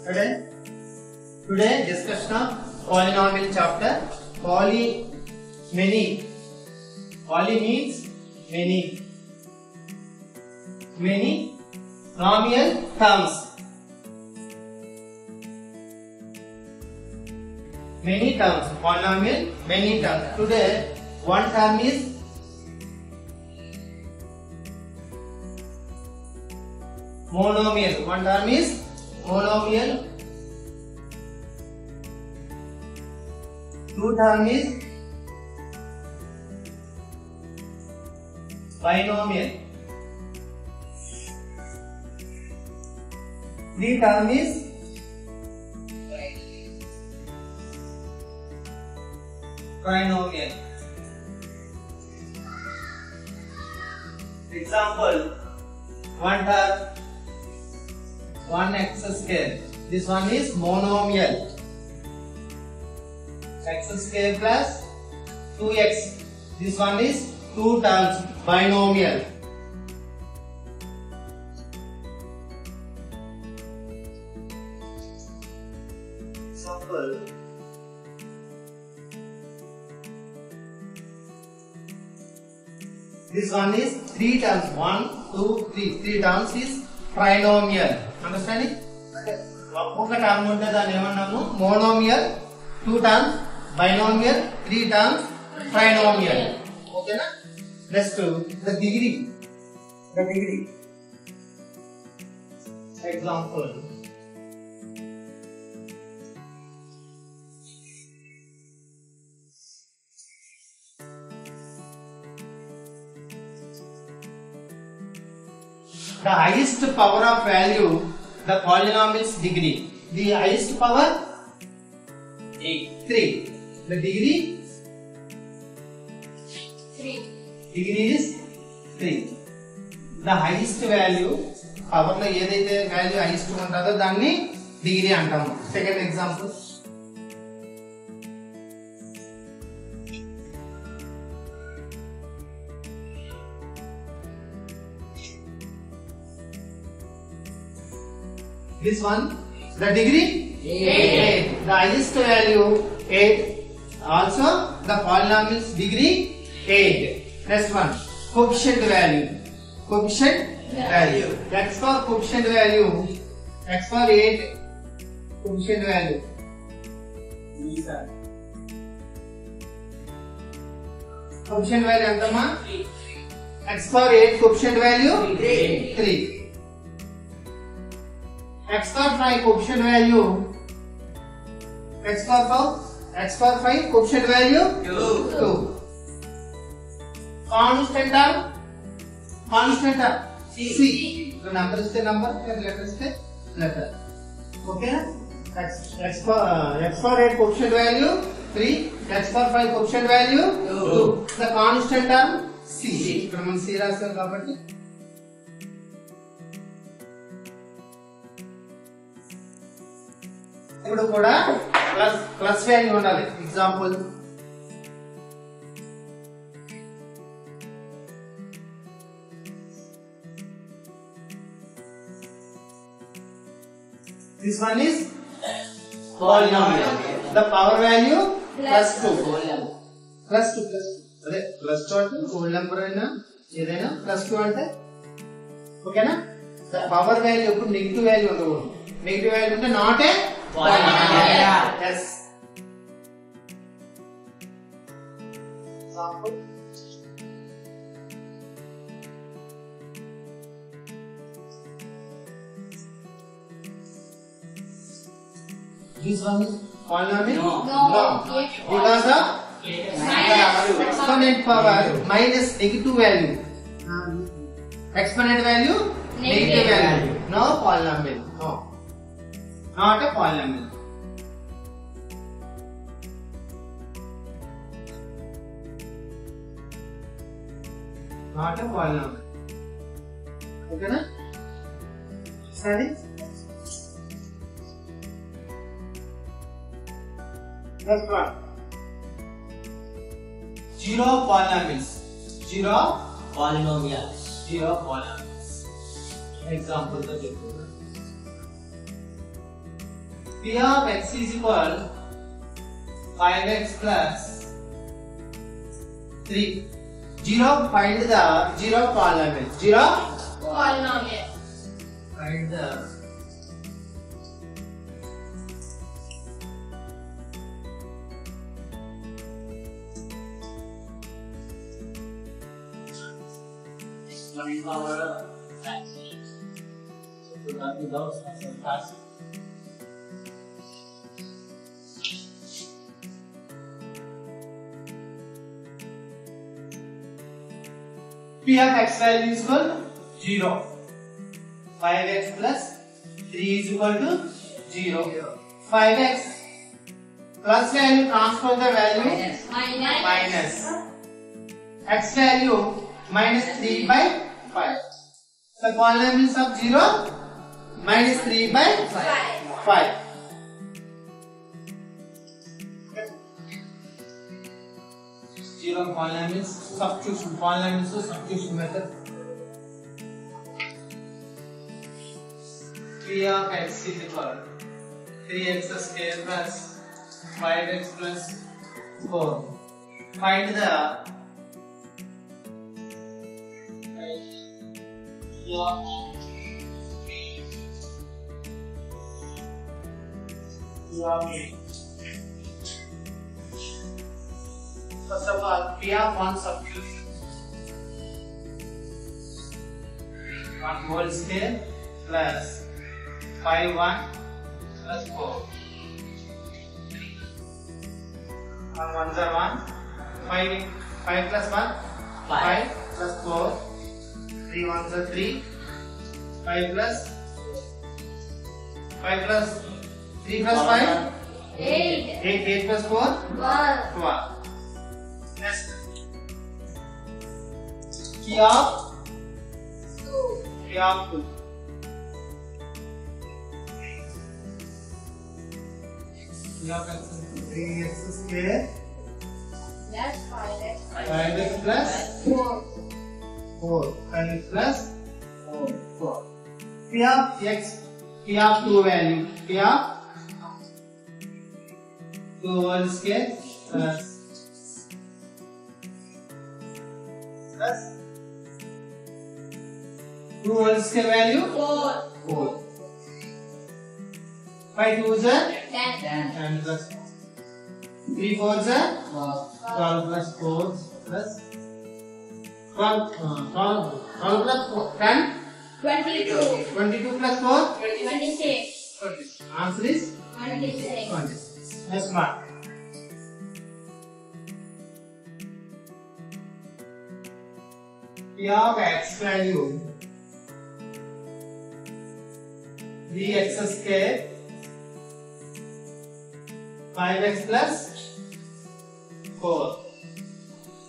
Today discussion of polynomial chapter. Many. Poly means many. Many nomial terms. Many terms. Polynomial many terms. Today one term is monomial. One term is monomial. Two term is binomial. Three term is trinomial. Example: one term 1x square. This one is monomial. X square plus 2x. This one is two terms, binomial. Example: this one is three terms. 1, 2, 3. Three terms is trinomial. Understanding? ఒక term ఉంటే దాన్ని ఏమన్నాము? Monomial. Two terms binomial. Three terms trinomial. Okay na? Next the degree. Example: the highest power of value, the polynomial's degree. The highest power 3. The degree 3. Degree is 3. The highest value, power లో ఏదైతే value highest ఉంటుందో దాన్ని degree అంటాము. Second example: this one, the degree 8. The highest value 8. Also the polynomial's degree 8. Next one, coefficient value. X for coefficient value. X for 8 coefficient value. Coefficient value entama? X for 8 coefficient value 3. X for 5 coefficient value. X for 5 coefficient value 2. Constant term C. So number is the number, letter is the letter. Okay? X for 8 coefficient value 3. X for 5 coefficient value 2. The constant term C. ఇక్కడ మనం C రాస్తాం కాబట్టి ఇప్పుడు కూడా plus value ఉండాలి. Example: this one is polynomial. The power value plus 2. అదే plus 2 అంటే whole number అయినా ఏదైనా ప్లస్ 2 అంటే ఓకేనా. ద పవర్ వాల్యూ ఇప్పుడు నెగిటివ్ వాల్యూ ఉండకూడదు. నెగిటివ్ వాల్యూ ఉంటే not a polynomial. Yes. Example: this one is polynomial? No. Because of exponent power minus negative value. Exponent value negative value. No polynomial. No. Not a polynomial. Not a polynomial. Okay na? Sorry? Next one. Zero polynomials. Example to P of x is equal 5x plus 3. 0, find the 0 polynomial. 0 polynomial. Find the Power x. So that without some task. P of x value is equal to 0. 5x plus 3 is equal to 0. 5x plus value transfer the value minus. X value minus 3 by 5. So polynomials of 0 minus 3 by 5. Zero polynomials, substitution polynomials, so substitution method. P of x is equal to 3x square plus 5x plus 4. Find the first of all, P of 1 substitution 1 whole square plus 5 1 plus 4 1 1s are 1 5 plus 1 5 plus 4 3 1s are 3 5 plus 3 plus 5 8 plus 4 12. Next, P of 2. 3x square 5x plus 4 5x plus 4. P of x, P of 2 value, P of 2 whole square plus 2 whole square value 4. 5 2s are 10 plus 3 4s are 12 plus 4 plus 12 plus 4 10 22 plus 4 26. Answer is 26. Next mark. P of x value 3x square 5x plus 4.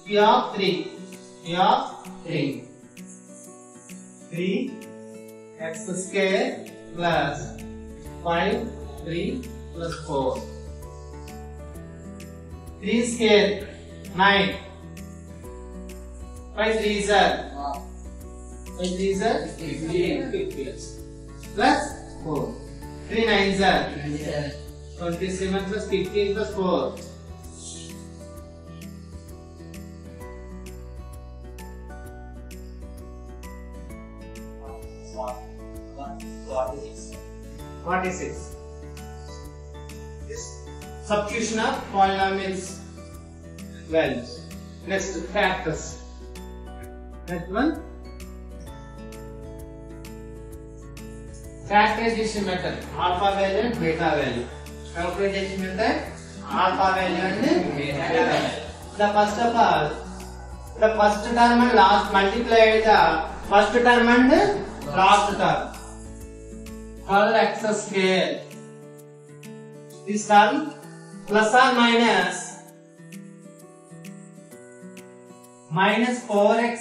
P of 3 3x square plus 5 3 plus 4. 3 square 9. 5 3s are 15 plus 4. 3 9s are 27 plus 15 plus 4. What is it? This substitution of polynomials values. Next, factors. Next one, factorization method. Alpha value and beta value. Factorization method, alpha value and beta value. The first of all, the first term and last multiply the first term and last term. Call x square. This term plus or minus 4x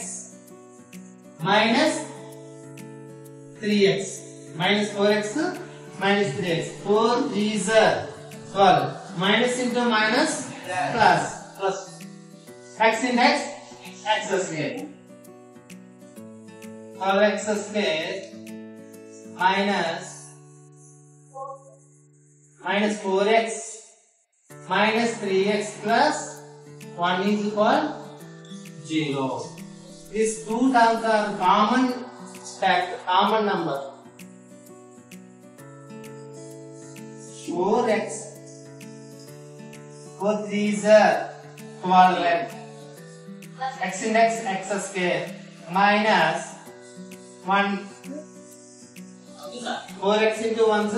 minus 3x minus 4x minus 3x 4 3s are 12 minus into minus plus x into x square. Call x square minus minus 4x minus 3x plus 1 is equal 0. These two terms are common number. 4x 4 3s are 12 x index x square minus 1 4x into 1 is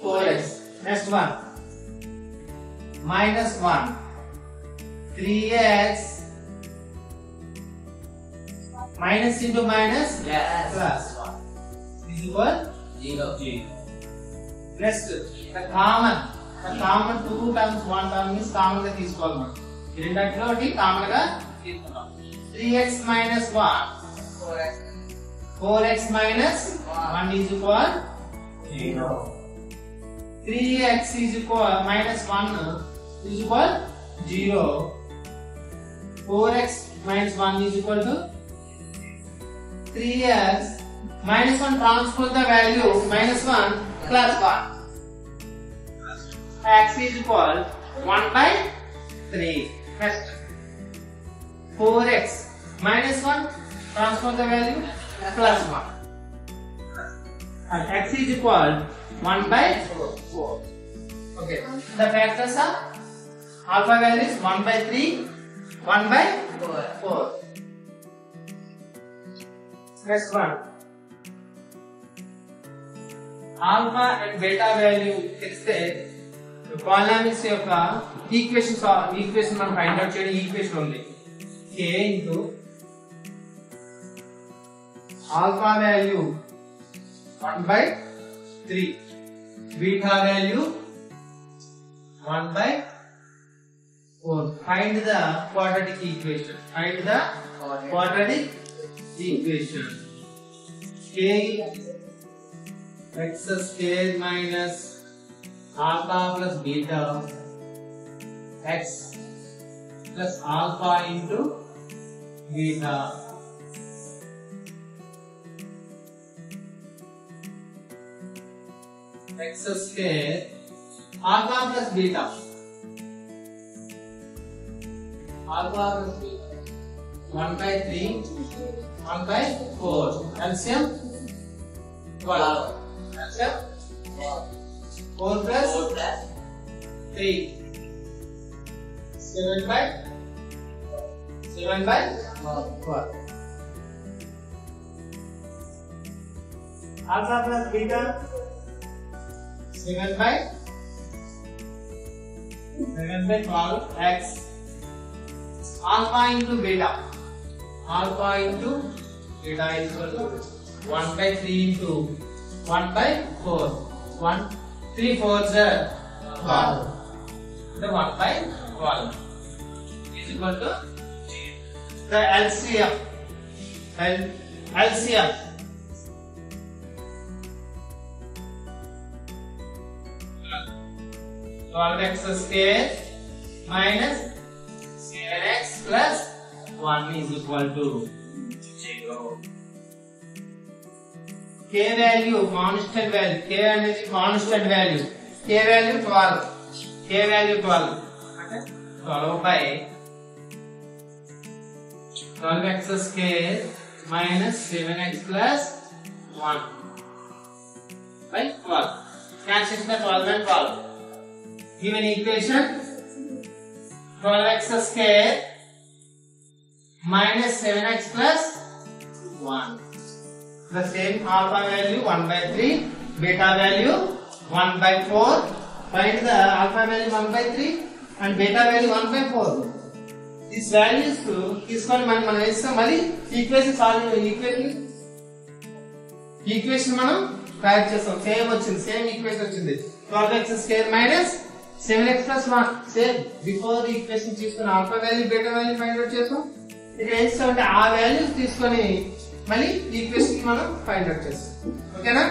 4x. Next one minus 1 3x minus into minus plus 1 is equal 0. Next the common two terms one term is common ga తీసుకోవాలి మనం ఈ రెండిట్లో ఒకటి common గా తీసుకుందాం 3x minus 1 4x minus 1 is equal 0. 3x is equal minus 1 is equal 0. 4x minus 1 is equal to 3x minus 1 transpose the value minus 1 plus 1. X is equal 1 by 3. Next 4x minus 1 transpose the value plus 1. And x is equal 1 by 4. Okay. The factors are alpha value is 1 by 3, 1 by 4. Next one. Alpha and beta value తెలిస్తే polynomials యొక్క equation మనం find out చేయడం equation ఉంది. k into alpha value 1 by 3, beta value 1 by 4. Find the quadratic equation. K x square minus alpha plus beta x plus alpha into beta x square alpha plus beta 1 by 3 1 by 4 LCM 12 LCM 4 plus 3 7 by 12 alpha plus beta 7 by 12 x alpha into beta is equal to 1 by 3 into 1 by 4. 3 4s are 12. The 1 by 12 is equal to the LCM. 12x square minus 7x plus 1 is equal to 0. K value constant value. K అనేది constant value. K value 12. Okay? 12 by 12x square minus 7x plus 1 by 12. Cancel the 12 and 12. Given equation 12x square minus 7x plus 1. The same alpha value 1 by 3, beta value 1 by 4. Find the alpha value 1 by 3 and beta value 1 by 4. These values తీసుకొని మనం వేస్తాం మళ్ళీ equation మనం track చేస్తాం. Same equation వచ్చింది 12x square minus 7x plus 1. Same before equation తీసుకొని alpha value beta value find out చేస్తాం. ఇక్కడ ఏం చేస్తామంటే ఆ వాల్యూస్ తీసుకొని మళ్ళీ ఈక్వేషన్ మనం ఫైండ్ అవుట్ చేస్తాం. ఓకేనా?